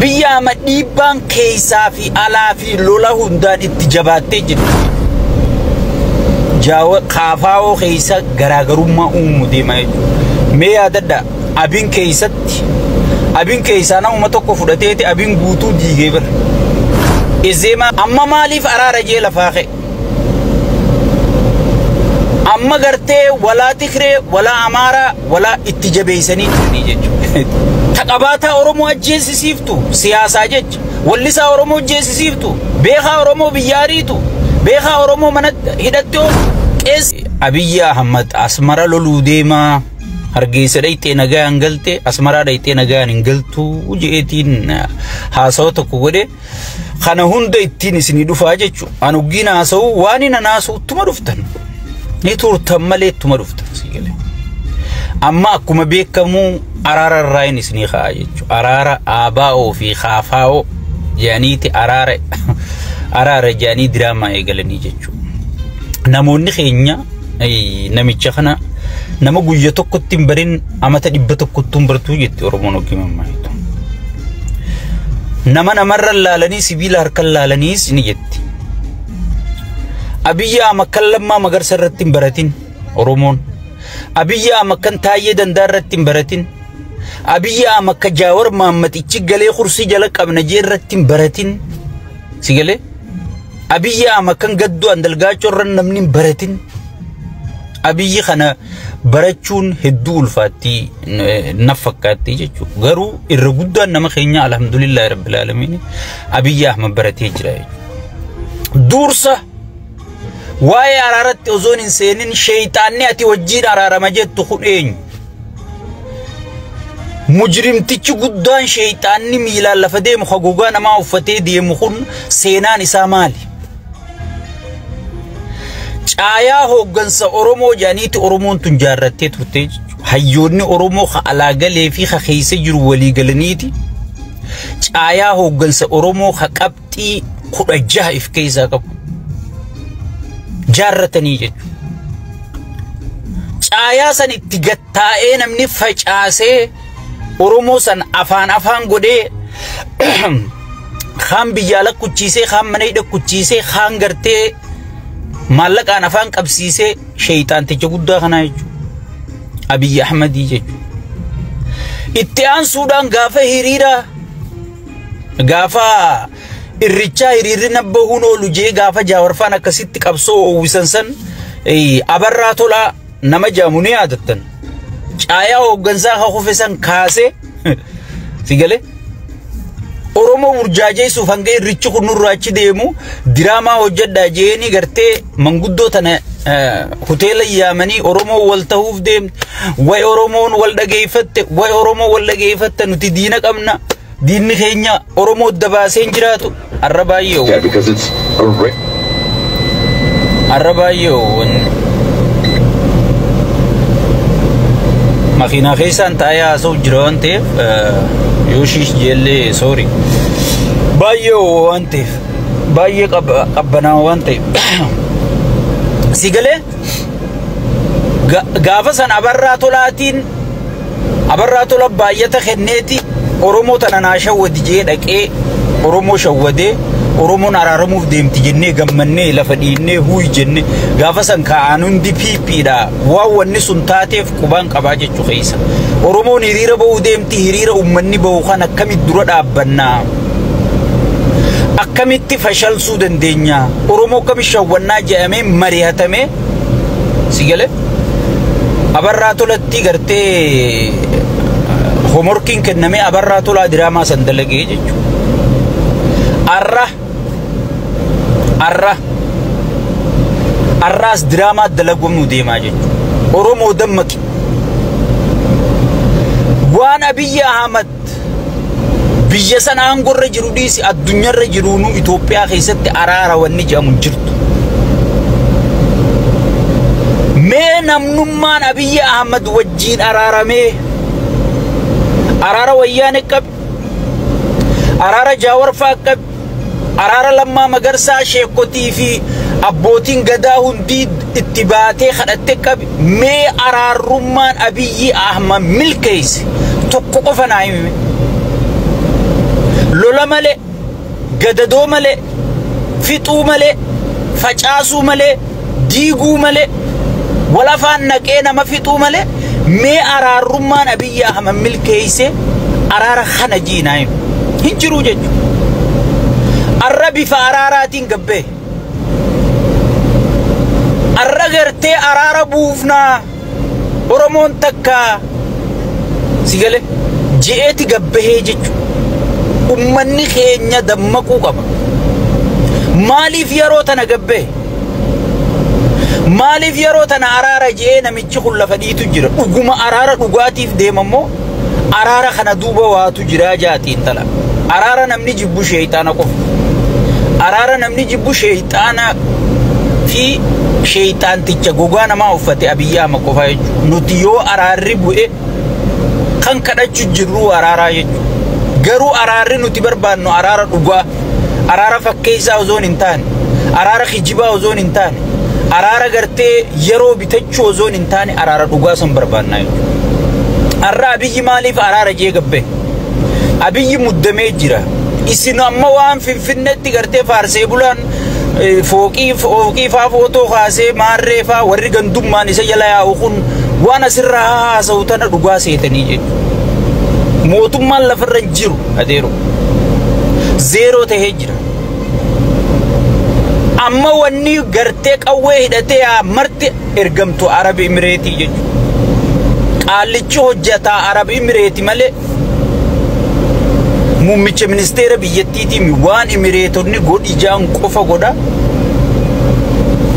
biyya madhiibbaan keessaa fi alaa fi lola hundaan itti jabaatee jirti. Jaawa kaafaawoo keessa garaagarummaa uumuu deemaa jechuudha. Mee yaadadha abin keessatti abin keessaa nama tokko fudhateeti abin guutuu diigee bira. Izeema amma maaliif araara jee lafaa ka'e? Amma gartee walaa Tigree walaa Amaaraa walaa itti jabeessanii jiranii jechuudha. Taqabaata Oromoo ajjeesisiiftu siyaasaa jecha wallisaa Oromoo ajjeesisiiftu beekaa Oromoo biyyaariitu beekaa Oromoo mana hidhattoo qees Abiyyi Ahmad Asmara loluu deemaa hargeysa dhayxee nagaan galte Asmaraa dhayxee nagaan hin galtu jeetiin haasawa tokko godhe kana hunda ittiin isinii dhufaa jechuudha. Ani uggiin haasawu waan hin haasawu ittuma dhuftan ni turtan malee ittuma dhuftan sigalee. Amma akkuma beekamu araara irraan isinii kaa jechuudha. Araara aabaa'oo fi kaafaa'oo jaaniiti araara jaanii diraamaa eegalanii jechuudha. Namoonni keenya namicha kana nama guyya tokkotti hin barin amata 100 hin bartuu jetti Oromoon ogiimammaa jechuudha. Nama namarra laalanii sibiila harkaan laalaniis ni jetti. Abiyyi Ahmad kallammaa Magarsa irratti hin baratin Oromoon. Abiyyi Ahmad kan Taayyee Dandaa irratti hin baratin. Abiyyi Ahmad kan Jaawar Mahammadichi galee kursii jala qabna jee irratti hin baratin. Sigalee Abiyyi Ahmad kan Gadduu Andalgaachoo irra namni hin baratin. Abiyyi kana barachuun hedduu ulfaatti naf fakkaatti jechuudha. Garuu irra guddaan nama keenya alhamdulillah rabbil alamin Abiyyi Ahmad baratee jira jechuudha. Dursa waa'ee araaratti ozoon hin seenin shayxaanni ati wajjiin araarama jettu kun eenyu? Mujrimtichi guddaan shayxaanni miilaan lafa deemu haguugaa namaa uffatee deemu kun seenaan isaa maali? Caayaa hooggansa Oromoo jaaniiti Oromoon tun jaarrattee turte hayyoonni Oromoo ka alaagalee fi ka keessa jiru walii galaniiti. Caayaa hooggansa Oromoo ka qabxii 16 if keessaa qabu. Jaarratanii jechuudha. Caayaa san itti gattaa'ee namni facaasee Oromoo san afaan godhee kaan biyyaa lakkuchiisee kaan mana hidhakuchiisee kaan gartee maallaqaan afaan qabsiisee shayxaanticha guddaa kanaa jechuudha. Abiyyi Ahmadii jechuudha. Itti aansuudhaan gaafa irrichaa hiriirri nabbahuun oolu jee gaafa Jaawarfaan akkasitti qabsoo uwwisan san abarraa tolaa nama jaamu ni yaadattan. Caayaa hooggansaa haquufe san kaasee sigalee Oromoo burjaajeessuuf hanga irrichi kun nurraa achi deemu diraamaa hojjedhaa jeeni gartee manguddoo tana hoteela yaamanii Oromoo wal ta'uuf deemte way Oromoon wal dhageeffatte way Oromoo wal dhageeffatte nuti diina qabna diinni keenya Oromoo dabaaseen jiraatu arrabaayyo makina keessaan taa'ee haasa'u jira waan ta'eef Yoshish jelle sorry baay'ee waan ta'eef baay'ee qabbanaa waan ta'eef sigalee gaafa san abarraa tola baay'ata kenneeti Oromoo tana naa shawwadi jee dhaqee Oromoo shawwadee Oromoon araaramuuf deemti jennee gammannee lafa dhiinnee huuyi jenne gaafa san kaa'an hundi piippiidha waan wanni sun taateef qubaan qabaa jechuu keessa. Oromoon hiriira ba'uu deemti hiriira uummanni ba'u kan akkamitti dura dhaabbannaa? Akkamitti fashalsuu dandeenya? Oromoo akkamitti shawwannaa jedhamee mari'atamee sigalee abarraa tolatti gartee hoomorkiin kennamee abarraa tolaa diraamaa san dalagee jechuudha. Arraas diraamaa dalagumnu deemaa jechuudha. Oromoo dammaqi. Waan Abiyyi Ahmad biyya sana aangorra jiru dhiisi addunyaarra jiruunu Itoophiyaa keessatti araara wanni jedhamu jirtu. Mee namnummaan Abiyyi Ahmad wajjiin araaramee araara wayyaanee qabi araara Jaawarfaa qabi araara Lammaa Magarsaa sheekotii fi abbootiin gadaa hundi itti baatee kadhatte qabi. Mee araarummaan Abiyyi Ahmad milkeesse tokko qofa naa himi. lola malee gadadoo malee fixuu malee facaasuu malee diiguu malee walafaan naqee nama fixuu malee mee araarummaan Abiyyi Ahmad milkeeyse araara kana jiinaa hin jiru jechuudha. Arra bifa araaraatiin gabbee arra gartee araara buufnaa Oromoon takka sigale je'eeti gabbahee jechuudha. Ummanni keenya dammaquu qaba. Maaliif yeroo tana gabbee? Maaliif yeroo tana araara je'ee namichi kun lafa dhiitu jira? Dhuguma araara dhugaatiif deemammoo araara kana duuba waatu jira jaatiin tala. Araara namni jibbu sheeyxaana qofa. Araara namni jibbu sheeyxaana fi sheeyxaanticha gogaa namaa uffate Abiyyi Ahmad qofa jechuudha. Nuti yoo araarri bu'e kan kadhachuu jirru araaraa jechuudha. Garuu araarri nuti barbaannu araara dhugaa, araara fakkeessaa osoon hin taane, araara kijibaa osoon hin taane, araara gartee yeroo bitachuu osoon hin taane araara dhugaa san barbaannaa jechuudha. Arra Abiyyi maaliif araara jee gabbee? Abiyyi muddamee jira. Isin amma waan Finfinneetti gartee faarsee bulaan fooqii faa footoo kaasee maarree faa warri gandummaan isa jala yaa'u kun waan asirraa haasa'u tana dhugaa seetanii jechuudha. Mootummaan lafarra jiru adeero zeeroo tahee jira. Amma wanni gartee qawwee hidhatee marti ergamtu Arab Emireetii jechuudha. Qaalichi hojjataa Arab Emireetii malee muummicha ministeera biyyattiitiin waan Emireetonni godhijaan qofa godha.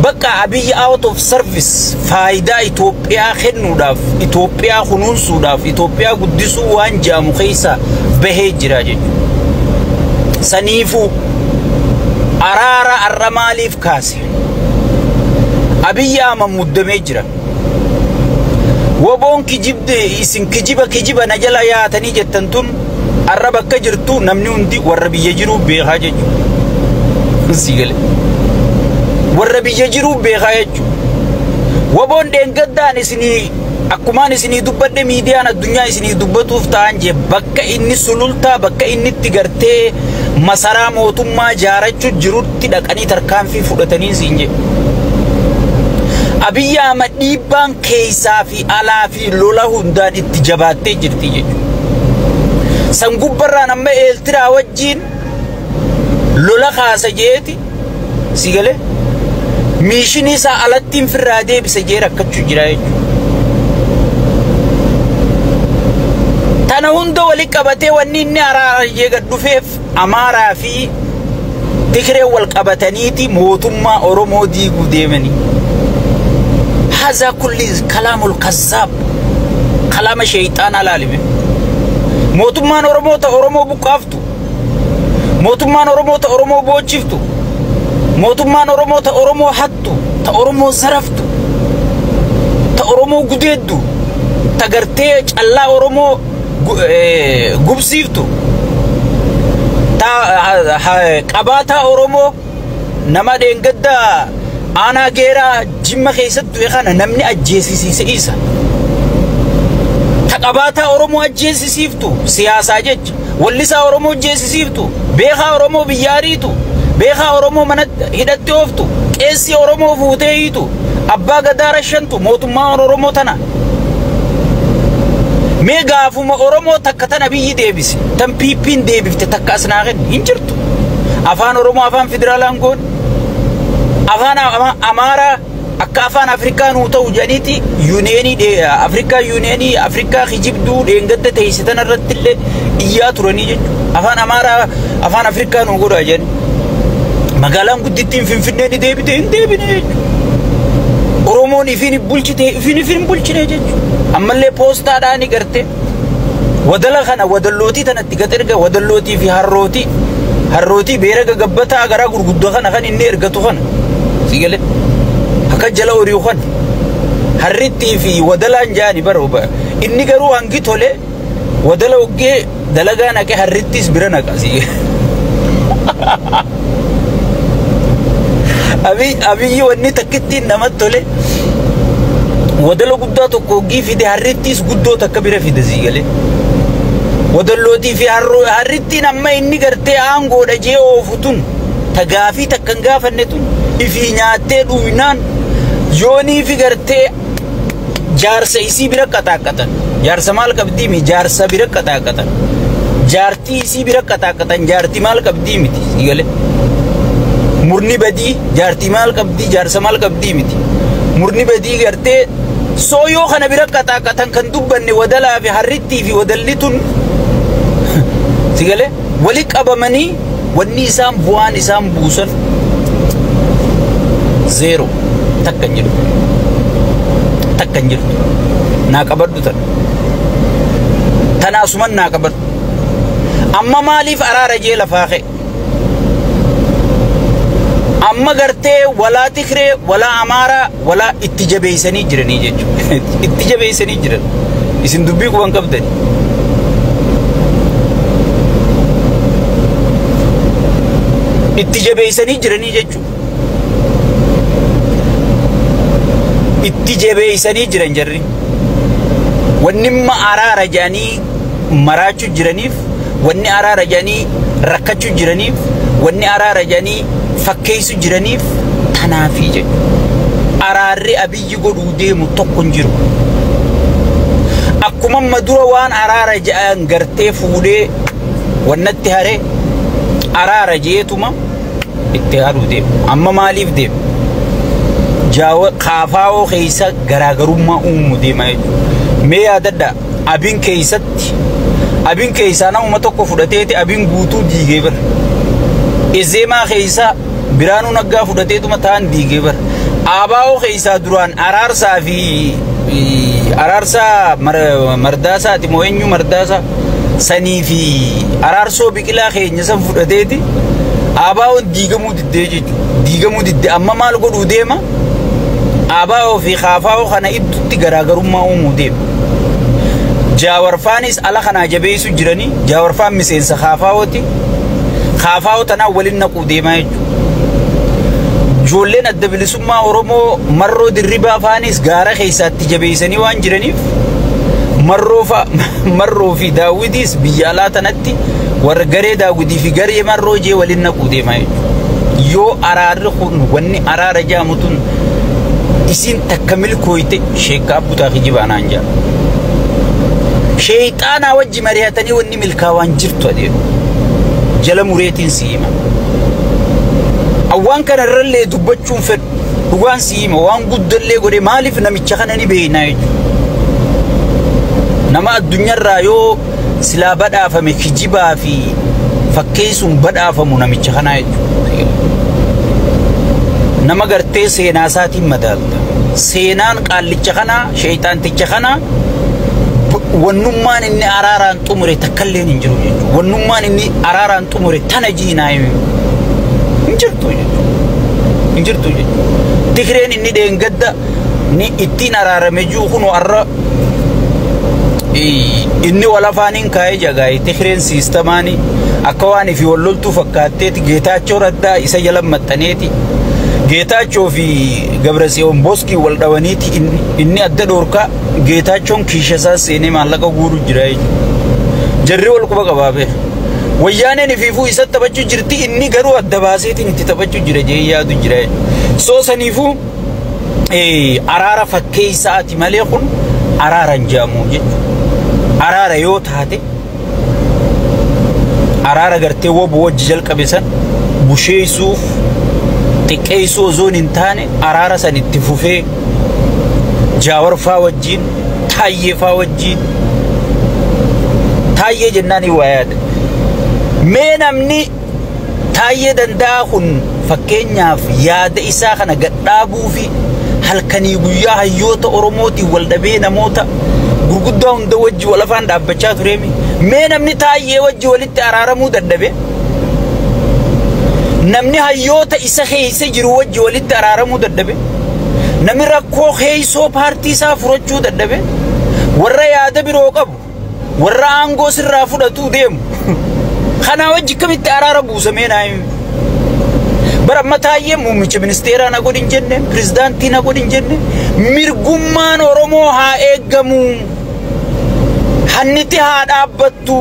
Bakka Abiyyi out of service faayidaa Itoophiyaa kennuudhaaf, Itoophiyaa kunuunsuudhaaf, Itoophiyaa guddisuu waan jaamu keessa bahee jira jechuudha. Saniifuu araara arra maaliif kaase? Abiyyi Ahmad muddamee jira. Woboon kijibde isin kijiba na jala yaatanii jettan tun arra bakka jirtu namni hundi warra biyya jiru beekaa jechuudha. Sigale warra biyya jiru beekaa jechuudha. Woboon deengaddaan isinii akkumaan isinii dubbadde miidiyaan addunyaa isinii dubbatuuf ta'an jee bakka inni sulultaa bakka inni itti gartee masaraa mootummaa jaarachuu jirutti dhaqanii tarkaanfii fudhatanii siin jee. Abiyyi Ahmad dhiibbaan keessaa fi alaa fi lola hundaan itti jabaattee jirti jechuudha. San gubbarraan amma Eertiraa wajjiin lola kaasa jeeti sigale miishinii isaa alattiin firraa deebisa jee rakkachuu jira jechuudha. Tana hunda wali qabatee wanni inni araara jee gad dhufeef Amaaraa fi Tigree wal qabataniiti mootummaa Oromoo diiguu deemanii. هذا كل كلام الكذاب كلام شيطان العالم موتمان أورمو بقافتو موتمان أورمو بوجفتو موتمان أورمو حطو تأورمو زرفتو تأورمو قديدو تغرتيج الله أورمو قبسيفتو تا قباتا أورمو نما دينقدا أنا غيرا جمع خيسات دويخانا نمني أجيسي سيسا تقباتا أورمو أجيسي سيفتو سياسة جيج واللسا أورمو أجيسي سيفتو بيخا أورمو بياريتو بيخا أورمو منت هدت يوفتو كيسي أورمو فوتيتو أبا قدار الشنتو موتو ما أورمو تنا ميغا فما أورمو تكتنا بيي ديبسي تم بيبين ديبفت تكاسناغن هنجرتو أفان أورمو أفان فدرالان قول أفان أمارا أكافان أفريقيا نوتو جانيتي يونيني دي أفريقيا يونيني أفريقيا خجيب دو دينغد تيستان الرتل إياه تراني أفان أمارا أفان أفريقيا نوغو راجان مقالام قدتين فين ديبتين أوروموني فين بولشتي فين بولشتي أما اللي بوستا داني قرتي ودلا خنا ودلوتي تنتقترقا ودلوتي في هروتي بيرقا قبتا أقرا قرقودو خنا خان إني إرقاتو خنا سيقالي هكا جلا أوريو خان هرتي في ودلان جاني بروبا إني قرو هنگي تولي ودلا وقي دلقانا كي هرتي سبرانا كاسي أبي واني تكتين نمت تولي ودلا قدو تقوقي في دي هرتيس قدو تكبير في دي سيقالي ودلوتي في هرتي نما إني قرتي أنغو دجي أوفتون تغافي تكنغا فنتون في نياتي دوينان يوني في قرتي جارسا إسي برا كتاكتن جارسا مال قبدي مي جارسا برا كتاكتن جارتي إسي برا كتاكتن جارتي مال قبدي متي سيغلي مرني بدي جارتي مال قبدي جارسا مال قبدي متي مرني بدي قرتي سويو خنا برا كتاكتن كان دبني ودلا في هرتي في ودلتون سيغلي ولك أبمني والنسام بوان نسام بوسن زيرو تكنجلو تكنجلو ناقبردو تناسمن ناقبرد أما ماليف أرى رجي لفاخي أما غرتي ولا تخري ولا أمارة ولا اتجابيسني جرني جيجو اتجابيسني جرن اسم دبيكو بانكبدني اتجابيسني جرني جيجو اتجابيسني جرن جرني ونما أرى رجاني مراچو جرنيف وني أرى رجاني ركچو جرنيف وني أرى رجاني فكيسو جرنيف تنافي جيجو أرى أبي يقولوا ديمو توقن جرو أكما مدورة وان أرى رجان غرتي فولي ونتهاري أرى رجيتما اتهارو ديم أما ماليف ديم جاو خافاو خيسا غراغرما ديما مي أددا أبين كيست أبين كيسانا ومتوكو فدتيتي أبين غوتو ديغيبر إزيما خيسا برانو نغا فدتيتو متان ديغيبر آباو خيسا دران أرارسا في أرارسا مرداسا تموينيو مرداسا سني في أرارسو بكلا خيني سن فدتيتي آباو ديغمو ديدي أما مالو قدو ديما آباو في خافاو خنا إبتو تغراغرما ديما جاورفانيس على خنا جبيسو جراني جاورفان مسينسا خافاوتي خافاو تناولين نقو ديما جولين الدبلسوما أورومو مرو دربا فانيس غارة خيسات جبيساني وان جرانيف مرو في داوديس بيالا تنتي ورغري داودي في غري مرو جي ولين نقو ديما يو أرار خون وني أرار جامتون إسين تكمل كويتي شيكا بوتاخي جيبانا انجا شيطانا وجي مرياتني وني ملكاوان جرتو ديو جل مريتين سيما أوان كان الرلي دبتشون فد وان سيما وان قد اللي قولي مالف نميتشخنني بينايج نما الدنيا رايو سلا بدا فمي خجيبا في فكيسون بدا فمو نميتشخنايج نما غرتي سيناساتي مدالتا سينان قال لتشخنا شيطان تشخنا ونمان إني أراران تمري تكلين إنجرو ونمان إني أراران تمري تنجينا إنجرتو تكرين إني دين قد ني إتين أرار مجو خنو أرى إني ولا فانين كاي جاي تكرين سيستماني أكواني في ولولتو فكاتيت جيتاچو ردا إسا يلم متنيتي جيتاچو في غبرسيون بوسكي والدوانيتي إني أدى دوركا جيتاچون كيشاسا سيني مالكا غورو جراي جري والكوبا قبابه وياني نفيفو إسا تبچو جرتي إني غرو أدى باسيتي نتي تبچو جراي يادو جراي سو سنيفو أرارا فكي ساعتي مليخون أرارا نجامو جيجو أرارا يوت هاتي أرارا غرتي وبو وججل قبسان بوشي سوف تكيسو زون انتاني أرارا سن اتفوفي جاور فاوجين تايي فاوجين تايي جناني وياد مين امني تايي دنداخن فكين ناف ياد إساخنا قدابو في هل كان يقويا هيوتا أورموتي والدبين موتا قرقودا هند وجي ولفان دابچاتو ريمي مين امني تايي وجي ولت أرارا مو دردبه نمني هيوتا إسا خيسا جرو وجي ولت أرارا مو دردبه نمي ركو خيسو بارتي سافرجو دردبه ورّا يادا برو قبو ورّا آنگو سر رافو دتو ديم خنا وجي كميت أرارا بوسا مينايم برما تايي موميچ منستيرا نقودين جنة بريزدانتي نقودين جنة مرقمان أورمو ها إيقامو hanniti haa dhaabbattu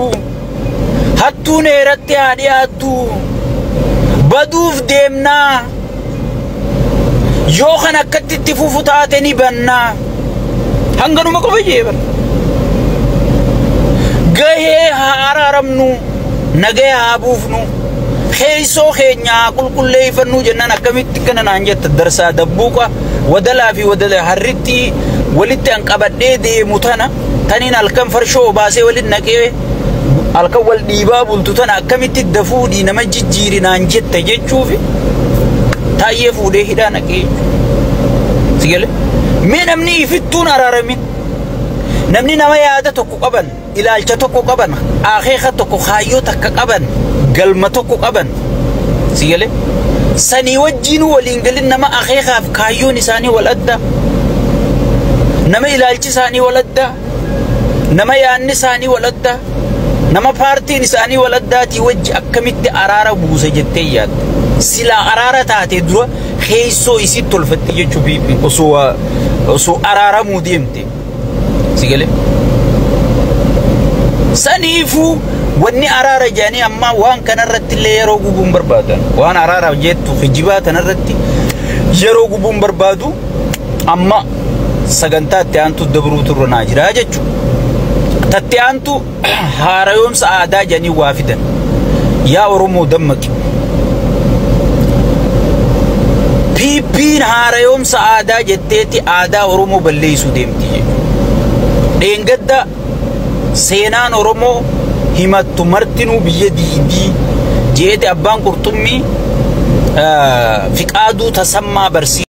hattuun eeratti haa dhiyaattu baduuf deemnaa yoo kan akkatti itti fufu taate ni bannaa hanganuma qofa jeeban gahee haa araaramnu nagahee haa buufnu keeysoo keenyaa qulqulleeyfannu jennaan akkamitti kana naan jetta darsaa dabbuuqa wadalaa fi wadala harritti walitti anqabadhee deemu tana taniin halkan farshoo baasee walitti naqee halkan wal dhiibaa bultu tana akkamitti dafuudhii nama jijjiiri naan jetta jechuufi taayyee fuudhee hidhaa naqee sigale mee namni ifittuun araaramin namni nama yaada tokko qaban ilaalcha tokko qaban akeeka tokko kaayyoo takka qaban galma tokko qaban sigale sanii wajjiin waliin galin nama akeekaaf kaayyoon isaanii wal adda nama ilaalchi isaanii wal adda nama yaanni isaanii wal adda nama paartiin isaanii wal addaatii wajji akkamitti araara buuse jettee yaadda sila araara taate dura keeysoo isii tolfatte jechuu osoo araaramuu deemte sigale saniifuu wanni araara jaanii amma waan kanarratti illee yeroo gubuun barbaadan waan araara jettu kijibaa kanarratti yeroo gubuun barbaadu amma sagantaatti aantu dabruu turre naa jira jechu tatti aantu haarayoomsa aadaa jaanii waa fidan yaa oromoo dammaqi piippiin haarayoomsa aadaa jetteeti aadaa oromoo balleeysuu deemti dheengadda seenaan oromoo himattu martinuu biyya diidii jeete abbaan qurxummii fiqaaduu tasammaa barsiisa